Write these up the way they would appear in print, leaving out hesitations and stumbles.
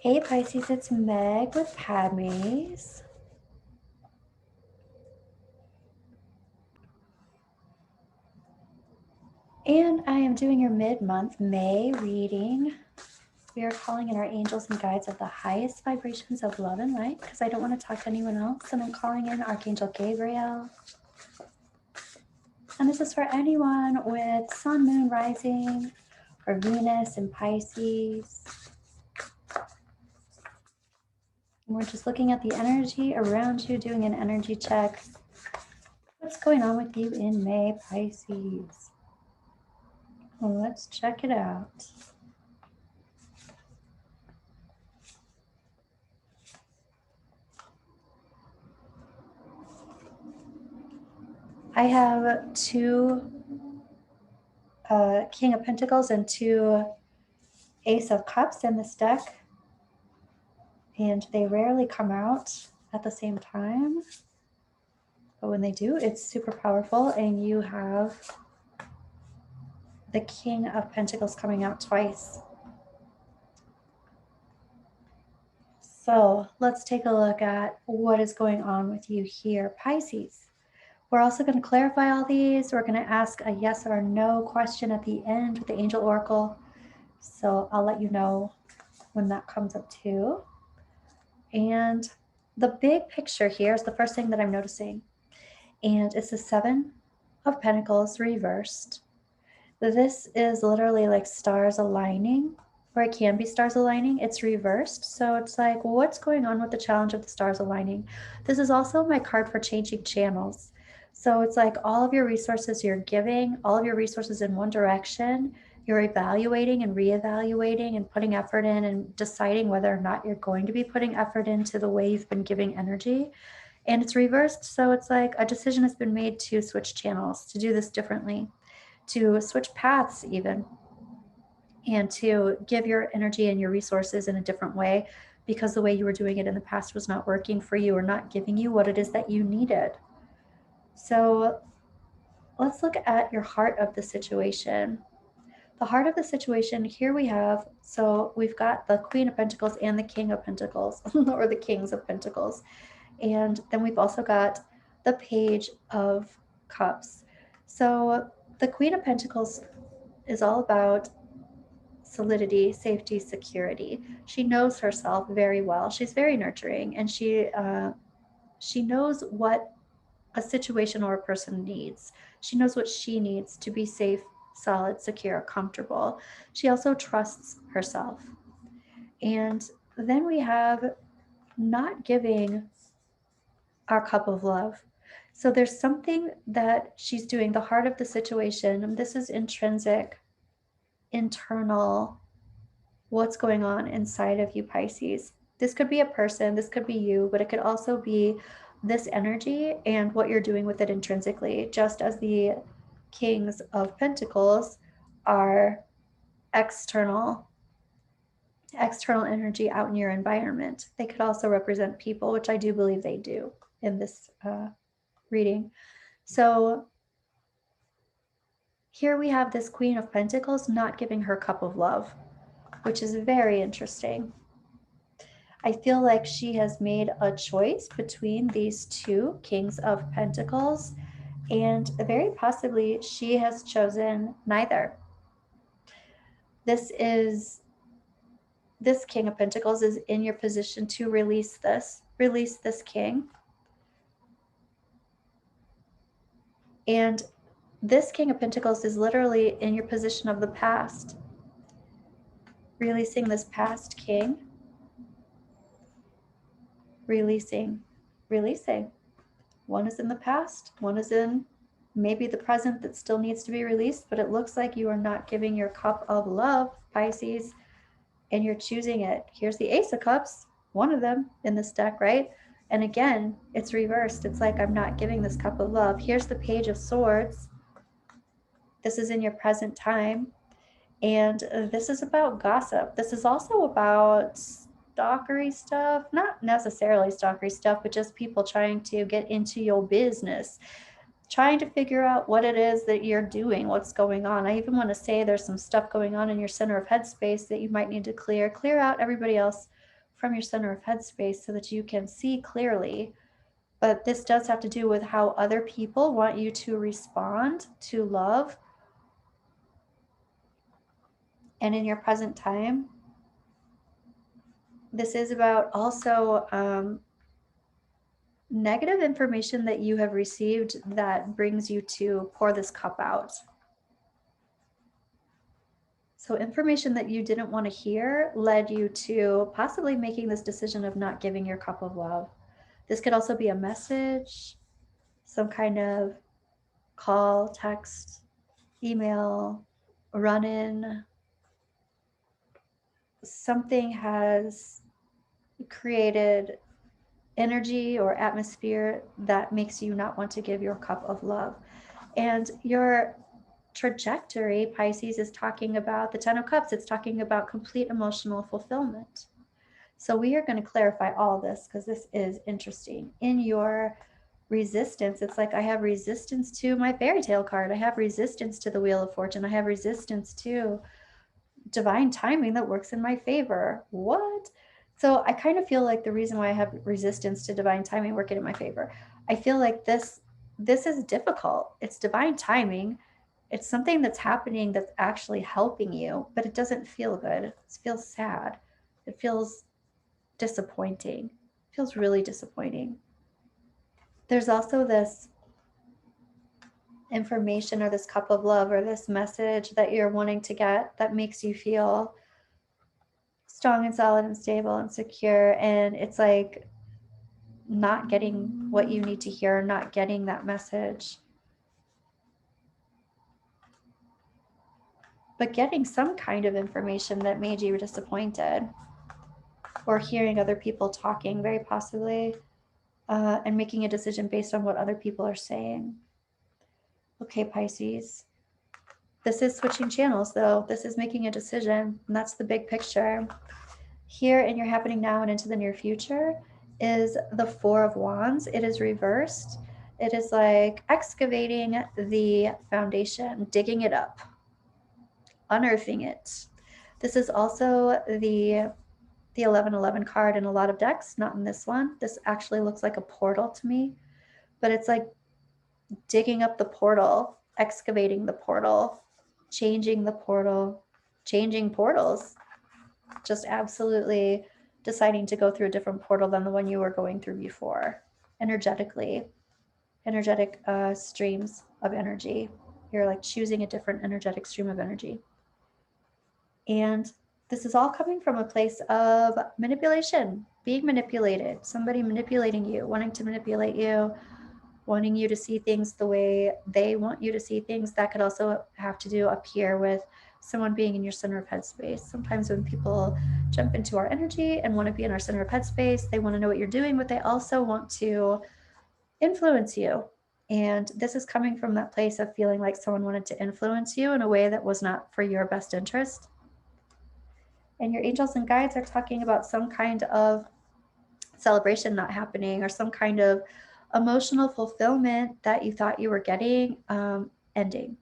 Hey Pisces, it's Meg with Padmes. And I am doing your mid-month May reading. We are calling in our angels and guides of the highest vibrations of love and light because I don't want to talk to anyone else. And I'm calling in Archangel Gabriel. And this is for anyone with Sun, Moon, Rising, or Venus in Pisces. And we're just looking at the energy around you, doing an energy check. What's going on with you in May, Pisces? Well, let's check it out. I have two King of Pentacles and two Ace of Cups in this deck. And they rarely come out at the same time. But when they do, it's super powerful. And you have the King of Pentacles coming out twice. So let's take a look at what is going on with you here, Pisces. We're also going to clarify all these. We're going to ask a yes or no question at the end with the Angel Oracle. So I'll let you know when that comes up too. And the big picture here is the first thing that I'm noticing. And it's the Seven of Pentacles reversed. This is literally like stars aligning, or it can be stars aligning. It's reversed. So it's like, what's going on with the challenge of the stars aligning? This is also my card for changing channels. So it's like all of your resources you're giving, all of your resources in one direction, you're evaluating and reevaluating and putting effort in and deciding whether or not you're going to be putting effort into the way you've been giving energy. And it's reversed. So it's like a decision has been made to switch channels, to do this differently, to switch paths even, and to give your energy and your resources in a different way because the way you were doing it in the past was not working for you or not giving you what it is that you needed. So let's look at your heart of the situation. The heart of the situation, here we have, so we've got the Queen of Pentacles and the King of Pentacles, or the Kings of Pentacles. And then we've also got the Page of Cups. So the Queen of Pentacles is all about solidity, safety, security. She knows herself very well. She's very nurturing, and she knows what a situation or a person needs. She knows what she needs to be safe, solid, secure, comfortable. She also trusts herself. And then we have not giving our cup of love. So there's something that she's doing, the heart of the situation, and this is intrinsic, internal, what's going on inside of you, Pisces. This could be a person, this could be you, but it could also be this energy and what you're doing with it intrinsically, just as the Kings of Pentacles are external energy out in your environment. They could also represent people, which I do believe they do in this reading. So here we have this Queen of Pentacles not giving her cup of love, which is very interesting. I feel like she has made a choice between these two Kings of Pentacles, and very possibly she has chosen neither. This King of Pentacles is in your position to release this king. And this King of Pentacles is literally in your position of the past, releasing this past king, releasing. One is in the past, one is in maybe the present that still needs to be released, but it looks like you are not giving your cup of love, Pisces, and you're choosing it. Here's the Ace of Cups, one of them in this deck, right? And again, it's reversed. It's like, I'm not giving this cup of love. Here's the Page of Swords. This is in your present time. And this is about gossip. This is also about stalkery stuff, not necessarily stalkery stuff, but just people trying to get into your business, trying to figure out what it is that you're doing, what's going on. I even want to say there's some stuff going on in your center of headspace that you might need to clear out everybody else from your center of headspace so that you can see clearly. But this does have to do with how other people want you to respond to love. And in your present time, this is about also negative information that you have received that brings you to pour this cup out. So information that you didn't want to hear led you to possibly making this decision of not giving your cup of love. This could also be a message, some kind of call, text, email, run-in. Something has created energy or atmosphere that makes you not want to give your cup of love. And your trajectory, Pisces, is talking about the 10 of Cups. It's talking about complete emotional fulfillment. So we are going to clarify all this because this is interesting. In your resistance, it's like I have resistance to my fairy tale card. I have resistance to the Wheel of Fortune. I have resistance to divine timing that works in my favor. What? So I kind of feel like the reason why I have resistance to divine timing working in my favor, I feel like this is difficult. It's divine timing. It's something that's happening that's actually helping you, but it doesn't feel good. It feels sad. It feels disappointing. It feels really disappointing. There's also this information or this cup of love or this message that you're wanting to get that makes you feel strong and solid and stable and secure, and it's like not getting what you need to hear, not getting that message, but getting some kind of information that made you disappointed, or hearing other people talking, very possibly, and making a decision based on what other people are saying. Okay, Pisces. This is switching channels, though. This is making a decision, and that's the big picture. Here in your happening now and into the near future is the Four of Wands. It is reversed. It is like excavating the foundation, digging it up, unearthing it. This is also the 1111 card in a lot of decks, not in this one. This actually looks like a portal to me, but it's like digging up the portal, excavating the portal, changing the portal, changing portals, just absolutely deciding to go through a different portal than the one you were going through before. Energetically, energetic streams of energy. You're like choosing a different energetic stream of energy. And this is all coming from a place of manipulation, being manipulated, somebody manipulating you, wanting to manipulate you, wanting you to see things the way they want you to see things. That could also have to do up here with someone being in your center of headspace. Sometimes when people jump into our energy and want to be in our center of headspace, they want to know what you're doing, but they also want to influence you. And this is coming from that place of feeling like someone wanted to influence you in a way that was not for your best interest. And your angels and guides are talking about some kind of celebration not happening, or some kind of emotional fulfillment that you thought you were getting ending.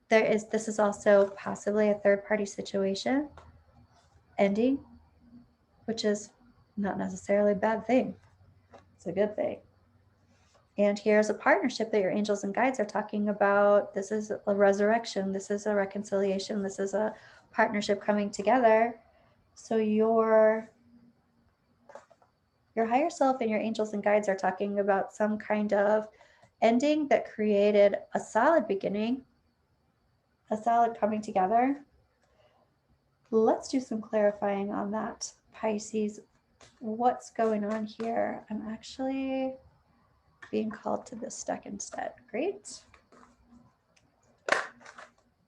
This is also possibly a third party situation ending, which is not necessarily a bad thing. It's a good thing. And here's a partnership that your angels and guides are talking about. This is a resurrection. This is a reconciliation. This is a partnership coming together. So your higher self and your angels and guides are talking about some kind of ending that created a solid beginning, a solid coming together. Let's do some clarifying on that, Pisces. What's going on here? I'm actually being called to this deck instead. Great.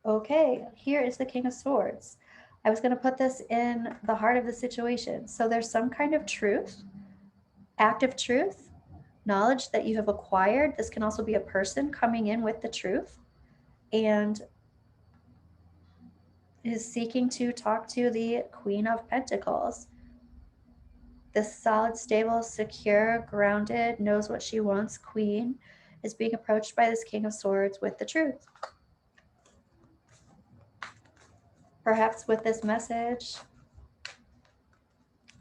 Okay, here is the King of Swords. I was going to put this in the heart of the situation. So there's some kind of truth, active truth, knowledge that you have acquired. This can also be a person coming in with the truth and is seeking to talk to the Queen of Pentacles. This solid, stable, secure, grounded, knows what she wants queen is being approached by this King of Swords with the truth. Perhaps with this message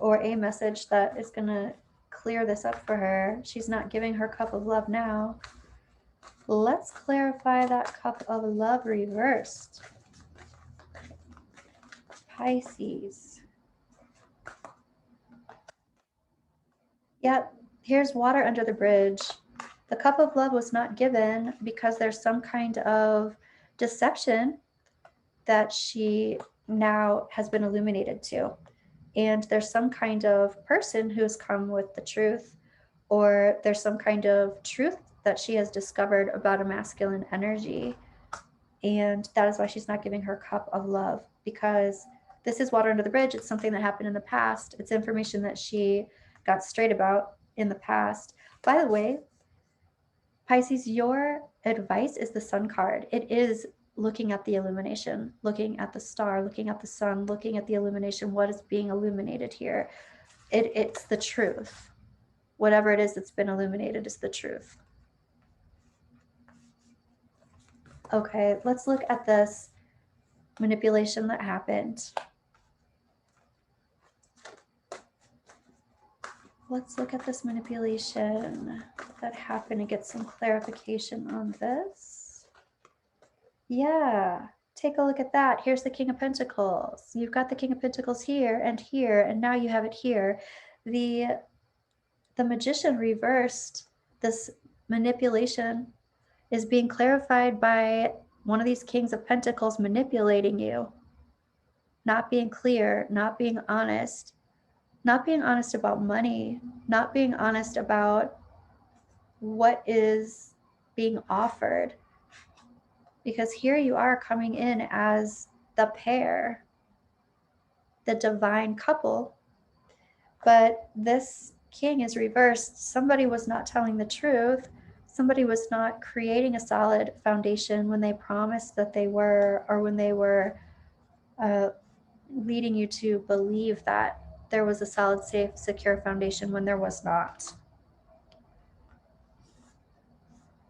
or a message that is going to clear this up for her. She's not giving her cup of love now. Let's clarify that cup of love reversed. Pisces. Yep, here's water under the bridge. The cup of love was not given because there's some kind of deception that she now has been illuminated to. And there's some kind of person who's come with the truth, or there's some kind of truth that she has discovered about a masculine energy. And that is why she's not giving her cup of love, because this is water under the bridge. It's something that happened in the past. It's information that she got straight about in the past. By the way, Pisces, your advice is the Sun card. It is looking at the illumination, looking at the star, looking at the sun, looking at the illumination. What is being illuminated here? It's the truth. Whatever it is that's been illuminated is the truth. Okay, let's look at this manipulation that happened. Let's look at this manipulation that happened and get some clarification on this. Yeah, take a look at that. Here's the King of Pentacles. You've got the King of Pentacles here, and now you have it here. The Magician reversed. This manipulation is being clarified by one of these Kings of Pentacles manipulating you, not being clear, not being honest about money, not being honest about what is being offered. Because here you are coming in as the pair, the divine couple, but this king is reversed. Somebody was not telling the truth. Somebody was not creating a solid foundation when they promised that they were, or when they were leading you to believe that there was a solid, safe, secure foundation when there was not.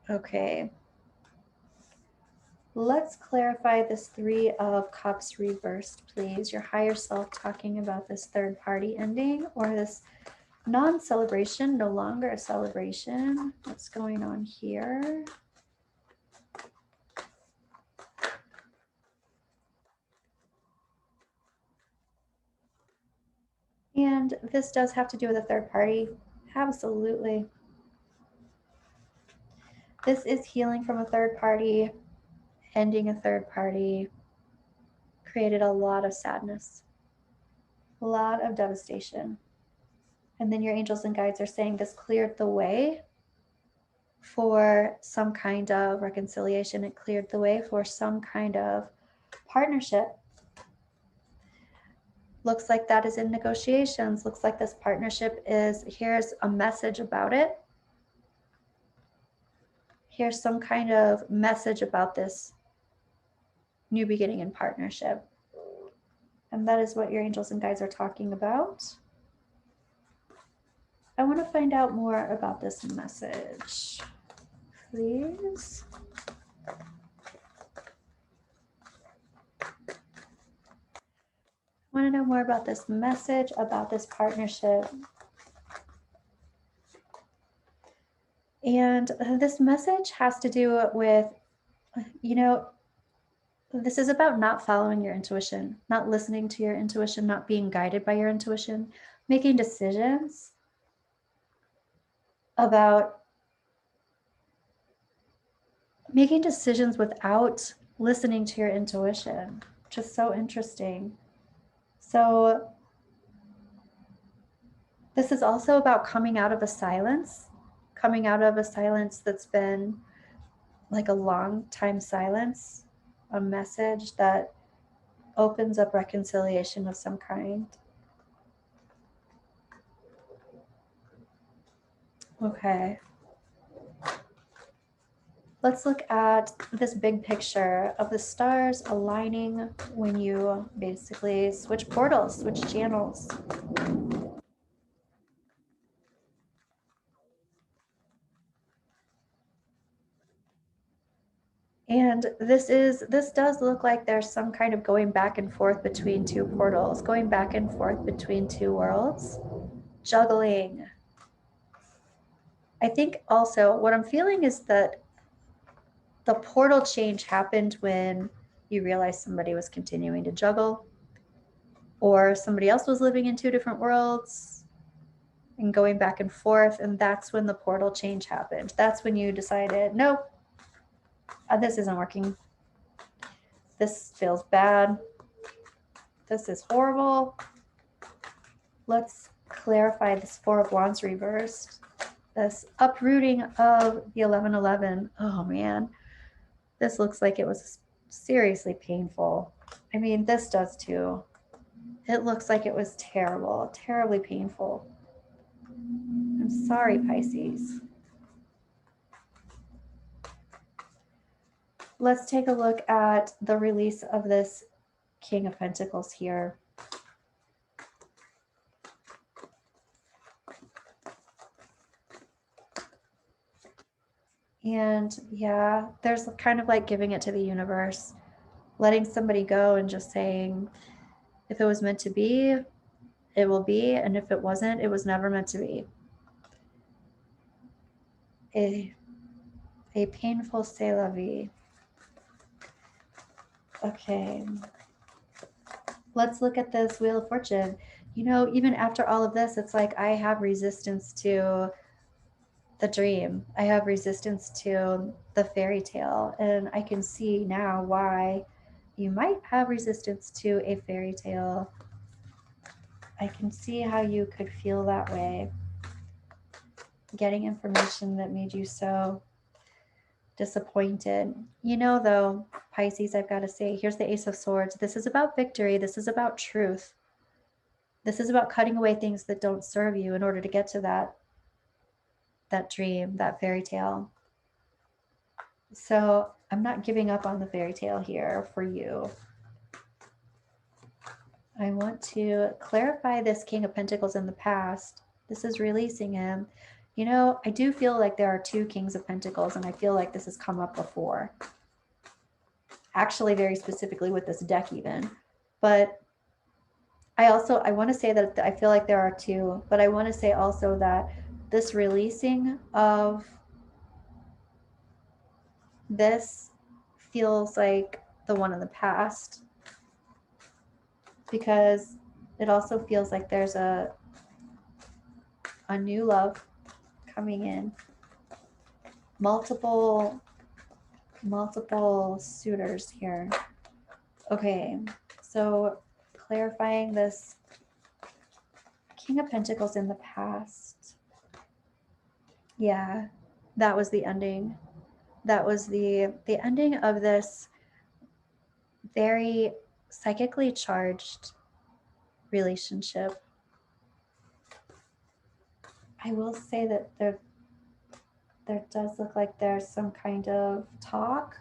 Okay. Let's clarify this Three of Cups reversed, please. Your higher self talking about this third party ending, or this non-celebration, no longer a celebration. What's going on here? And this does have to do with a third party. Absolutely. This is healing from a third party, ending a third party, created a lot of sadness, a lot of devastation. And then your angels and guides are saying this cleared the way for some kind of reconciliation. It cleared the way for some kind of partnership. Looks like that is in negotiations. Looks like this partnership is, here's a message about it. Here's some kind of message about this new beginning in partnership. And that is what your angels and guides are talking about. I want to find out more about this message, please. I want to know more about this message, about this partnership. And this message has to do with, you know, this is about not following your intuition, not listening to your intuition, not being guided by your intuition, making decisions without listening to your intuition, which is so interesting. So this is also about coming out of a silence that's been like a long time silence, a message that opens up reconciliation of some kind. Okay. Let's look at this big picture of the stars aligning when you basically switch portals, switch channels. And And this does look like there's some kind of going back and forth between two portals, going back and forth between two worlds, juggling. I think also what I'm feeling is that the portal change happened when you realized somebody was continuing to juggle, or somebody else was living in two different worlds and going back and forth. And that's when the portal change happened. That's when you decided, nope, this isn't working. This feels bad. This is horrible. Let's clarify this Four of Wands reversed. This uprooting of the 1111. Oh man, this looks like it was seriously painful. I mean, this does too. It looks like it was terrible, terribly painful. I'm sorry, Pisces. Let's take a look at the release of this King of Pentacles here. And yeah, there's kind of like giving it to the universe, letting somebody go and just saying, if it was meant to be, it will be. And if it wasn't, it was never meant to be. A painful c'est la vie. Okay. Let's look at this Wheel of Fortune. You know, even after all of this, it's like I have resistance to the dream. I have resistance to the fairy tale. And I can see now why you might have resistance to a fairy tale. I can see how you could feel that way. Getting information that made you so disappointed. You know, though, Pisces, I've got to say, here's the Ace of Swords. This is about victory. This is about truth. This is about cutting away things that don't serve you in order to get to that dream, that fairy tale. So I'm not giving up on the fairy tale here for you. I want to clarify this King of Pentacles in the past. This is releasing him. You know, I do feel like there are two Kings of Pentacles, and I feel like this has come up before. Actually, very specifically with this deck even. But I want to say that I feel like there are two, but I want to say also that this releasing of this feels like the one in the past, because it also feels like there's a new love coming in. Multiple suitors here. Okay, so clarifying this King of Pentacles in the past. Yeah, that was the ending. That was the ending of this very psychically charged relationship. I will say that there does look like there's some kind of talk.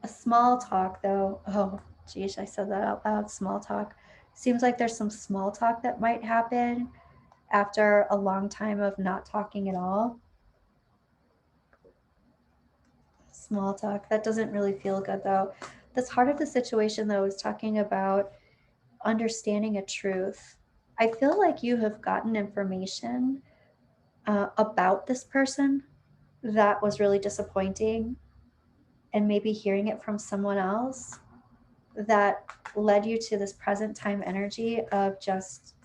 A small talk, though. Oh, geez, I said that out loud. Small talk. Seems like there's some small talk that might happen after a long time of not talking at all. Small talk. That doesn't really feel good, though. This heart of the situation, though, is talking about understanding a truth. I feel like you have gotten information about this person that was really disappointing, and maybe hearing it from someone else that led you to this present time energy of just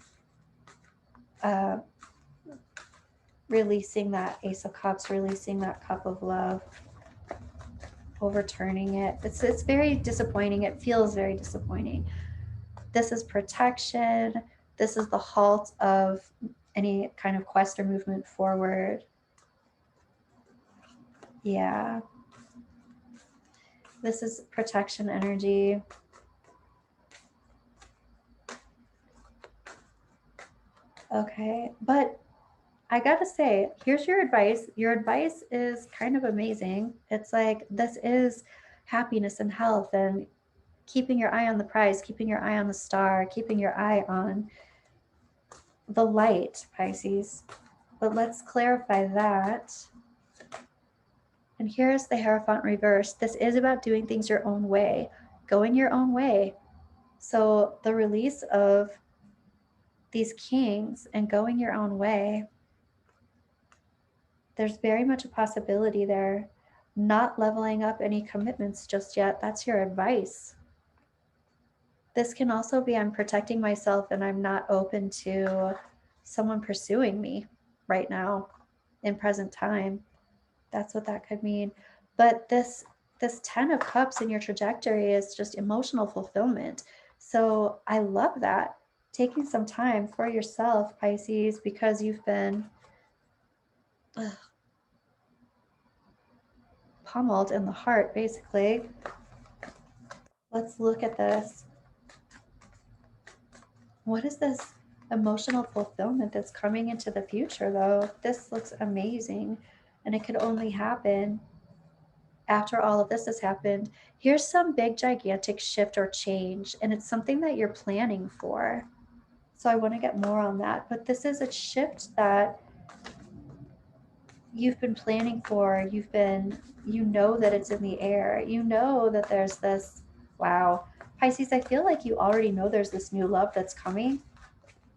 releasing that Ace of Cups, releasing that Cup of Love, overturning it. It's very disappointing. It feels very disappointing. This is protection. This is the halt of any kind of quest or movement forward. Yeah. This is protection energy. Okay, but I gotta say, here's your advice. Your advice is kind of amazing. It's like, this is happiness and health and keeping your eye on the prize, keeping your eye on the star, keeping your eye on the light, Pisces. But let's clarify that. And here's the Hierophant reversed. This is about doing things your own way, going your own way. So the release of these kings and going your own way, there's very much a possibility there. Not leveling up any commitments just yet. That's your advice. This can also be I'm protecting myself and I'm not open to someone pursuing me right now in present time. That's what that could mean. But this 10 of Cups in your trajectory is just emotional fulfillment. So I love that. Taking some time for yourself, Pisces, because you've been pummeled in the heart, basically. Let's look at this. What is this emotional fulfillment that's coming into the future, though? This looks amazing, and it could only happen after all of this has happened. Here's some big, gigantic shift or change, and it's something that you're planning for. So I want to get more on that. But this is a shift that you've been planning for. You know that it's in the air. You know that there's this, wow. Pisces, I feel like you already know there's this new love that's coming,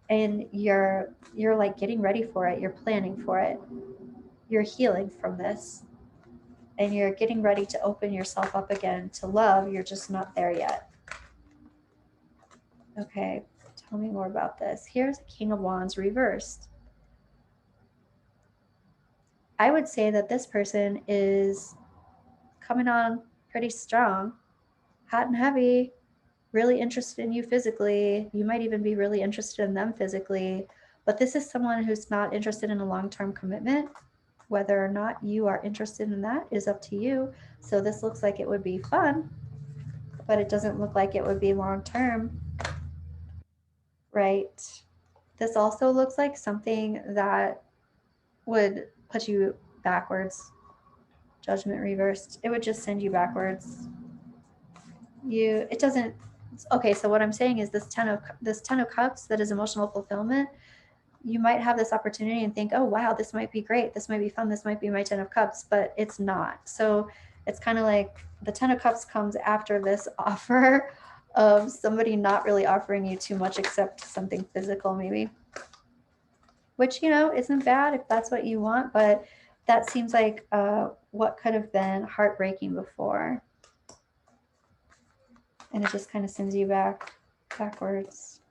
and you're like getting ready for it. You're planning for it. You're healing from this. And you're getting ready to open yourself up again to love. You're just not there yet. Okay, tell me more about this. Here's a King of Wands reversed. I would say that this person is coming on pretty strong, hot and heavy, really interested in you physically. You might even be really interested in them physically. But this is someone who's not interested in a long-term commitment. Whether or not you are interested in that is up to you. So this looks like it would be fun, but it doesn't look like it would be long-term, right? This also looks like something that would put you backwards. Judgment reversed. It would just send you backwards. It doesn't. Okay, so what I'm saying is this 10 of Cups that is emotional fulfillment. You might have this opportunity and think, oh, wow, this might be great. This might be fun. This might be my 10 of Cups, but it's not. So it's kind of like the 10 of Cups comes after this offer of somebody not really offering you too much except something physical maybe, which, isn't bad if that's what you want, but that seems like what could have been heartbreaking before. And it just kind of sends you backwards.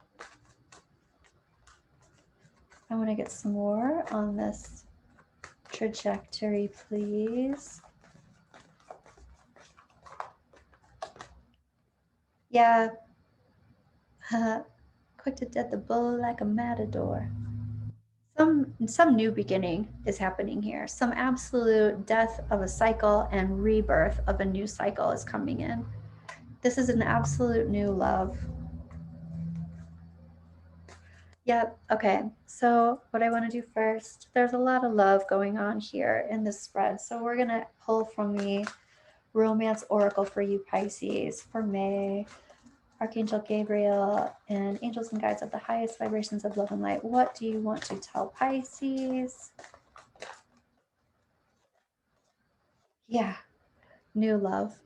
I want to get some more on this trajectory, please. Yeah. Quick to death the bull like a matador. Some new beginning is happening here. Some absolute death of a cycle and rebirth of a new cycle is coming in. This is an absolute new love. Yep. Okay. So what I want to do first, there's a lot of love going on here in this spread. So we're going to pull from the Romance Oracle for you, Pisces, for May. Archangel Gabriel and angels and guides of the highest vibrations of love and light. What do you want to tell Pisces? Yeah. New love.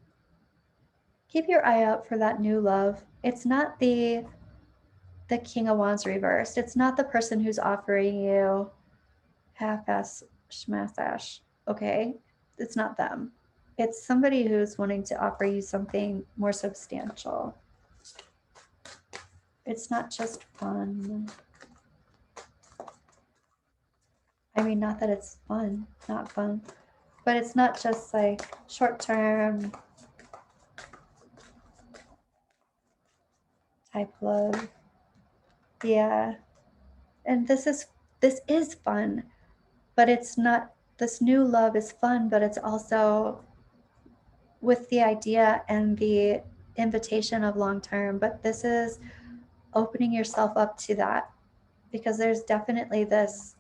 Keep your eye out for that new love. It's not the King of Wands reversed. It's not the person who's offering you half-ass schmash. Okay? It's not them. It's somebody who's wanting to offer you something more substantial. It's not just fun. I mean, not that it's fun, not fun, but it's not just like short-term type love. Yeah. And this is fun, but it's not, this new love is fun, but it's also with the idea and the invitation of long-term, but this is opening yourself up to that, because there's definitely this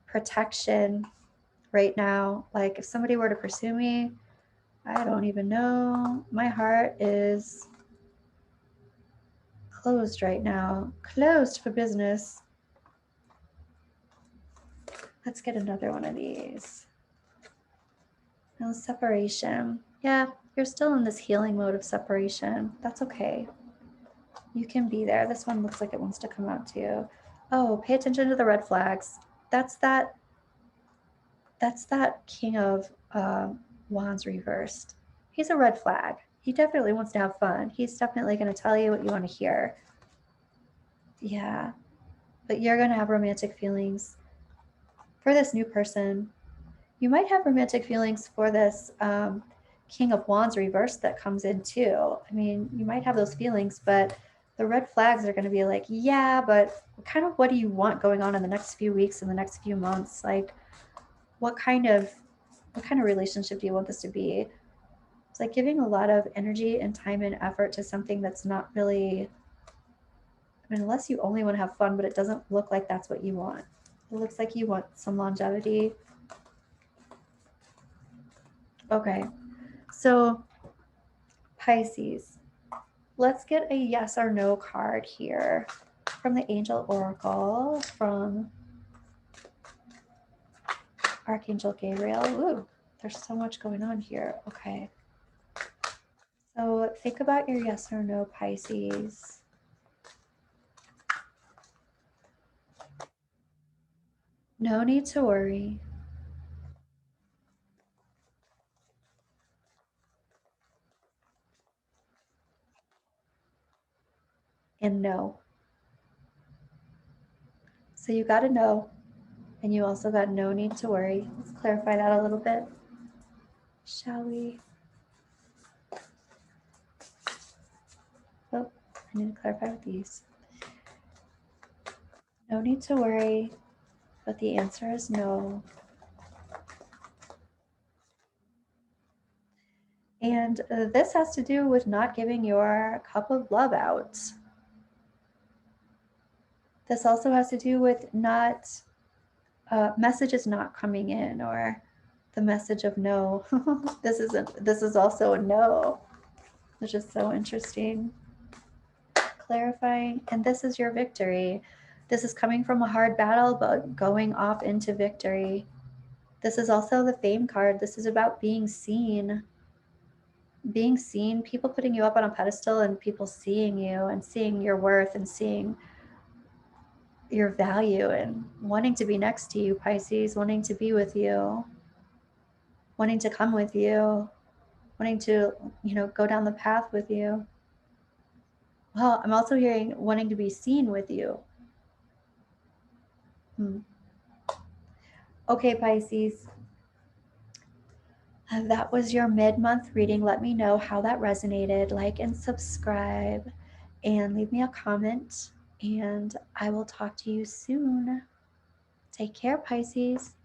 protection right now. Like if somebody were to pursue me, I don't even know. My heart is closed right now. Closed for business. Let's get another one of these. No separation. Yeah, you're still in this healing mode of separation. That's okay. You can be there. This one looks like it wants to come out too. Oh, pay attention to the red flags. That's that King of Wands reversed. He's a red flag. He definitely wants to have fun. He's definitely going to tell you what you want to hear. Yeah. But you're going to have romantic feelings for this new person. You might have romantic feelings for this King of Wands reversed that comes in too. I mean, you might have those feelings, but the red flags are going to be like, yeah, but kind of what do you want going on in the next few weeks, in the next few months? Like, what kind of relationship do you want this to be? It's like giving a lot of energy and time and effort to something that's not really, I mean, unless you only want to have fun, but it doesn't look like that's what you want. It looks like you want some longevity. Okay, so Pisces, let's get a yes or no card here from the Angel Oracle, from Archangel Gabriel. Ooh, there's so much going on here. Okay. So think about your yes or no, Pisces. No need to worry. And no. So you got to know, and you also got no need to worry. Let's clarify that a little bit, shall we? Oh, I need to clarify with these. No need to worry, but the answer is no. And this has to do with not giving your cup of love out. This also has to do with not messages not coming in, or the message of no. This is also a no, which is so interesting. Clarifying, and this is your victory. This is coming from a hard battle, but going off into victory. This is also the fame card. This is about being seen. Being seen, people putting you up on a pedestal, and people seeing you and seeing your worth and seeing your value and wanting to be next to you, Pisces, wanting to be with you, wanting to come with you, wanting to, go down the path with you. Well, I'm also hearing wanting to be seen with you. Okay, Pisces. That was your mid-month reading. Let me know how that resonated. Like and subscribe and leave me a comment. And I will talk to you soon. Take care, Pisces.